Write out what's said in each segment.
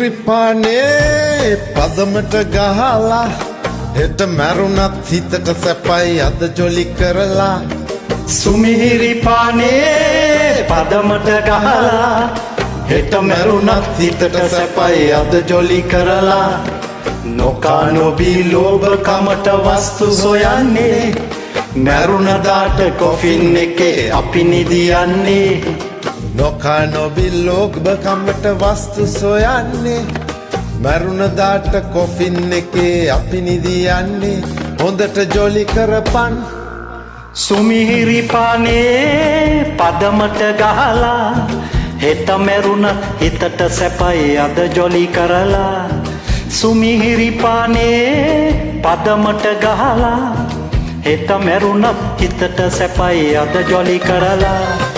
සුමිහිරි පානේ පදමට ගහලා හෙට මැරුණත් හිතට සැපයි අද ජොලි කරලා සුමිහිරි පානේ පදමට ගහලා හෙට මැරුණත් හිතට සැපයි අද ජොලි කරලා නොකා නොබී ලෝභකමට වස්තු සොයන්නේ මැරුණදාට කොෆින් එකේ අපි නිදියන්නේ නොකා නොබී ලෝභකමට වස්තු සොයන්නේ මැරුණදාට කොෆින් එකේ අපි නිදියන්නේ හොඳට ජොලි කරපන් සුමිහිරි පානේ පදමට ගහලා හෙට මැරුණත් හිතට සැපයි අද ජොලි කරලා සුමිහිරි පානේ පදමට ගහලා හෙට මැරුණත් හිතට සැපයි අද ජොලි කරලා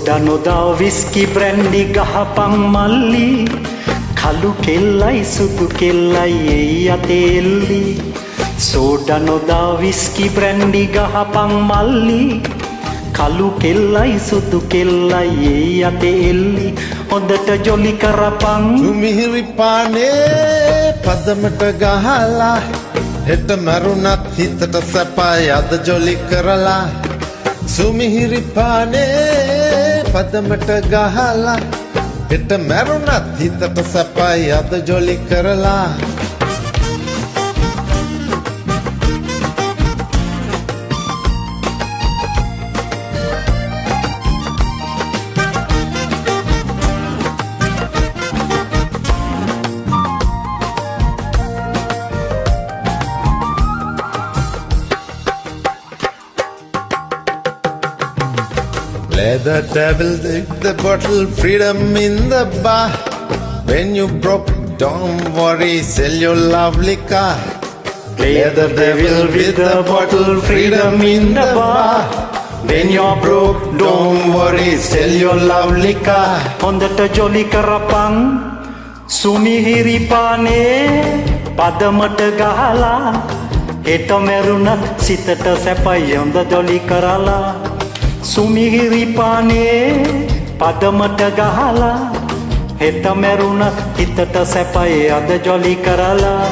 සෝඩා නොදා විස්කි බ්‍රැන්ඩි ගහපන් මල්ලි කළු කෙල්ලයි සුදු කෙල්ලයි එයි අතේ එල්ලි සෝඩා නොදා විස්කි බ්‍රැන්ඩි ගහපන් මල්ලි කළු කෙල්ලයි සුදු කෙල්ලයි එයි අතේ එල්ලි හොඳට ජොලි කරපන් සුමිහිරි පානේ පදමට ගහලා හෙට මැරුණත් හිතට සැපයි අද ජොලි කරලා සුමිහිරි පානේ පදමට ගහලා හෙට මැරුණත් හිතට සැපයි අද ජොලි කරලා Let the devil take the bottle, freedom in the bar. When you broke, don't worry, sell your lovely car. Play the devil with the bottle, freedom in the bar. When you're broke, don't worry, sell your lovely car. හොඳට ජොලි කරපන් සුමිහිරි පානේ පදමට ගහලා හෙට මැරුණත් සිතට සැපයි හොඳ ජොලි කරලා සුමිහිරි පානේ පදමට ගහලා හෙට මැරුණත් හිතට සැපයි අද ජොලි කරලා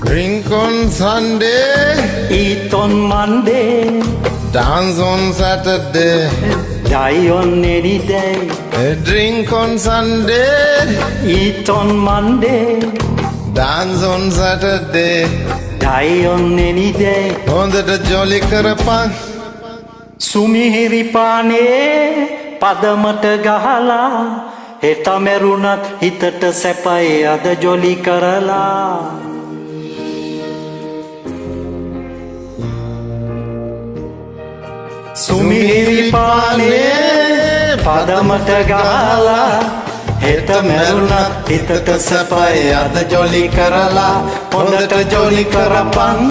Drink on Sunday, eat on Monday, dance on Saturday, die on any day. Drink on Sunday, Eat on Monday, dance on Saturday, die on any day. හොඳට ජොලි කරපන් සුමිහිරි පානේ පදමට ගහලා හෙට මැරුණත් හිතට සැපයි අද ජොලි කරලා සුමිහිරි පානේ පදමට ගහලා හෙට මැරුණත් හිතට සැපයි අද ජොලි කරලා හොඳට ජොලි කරපන්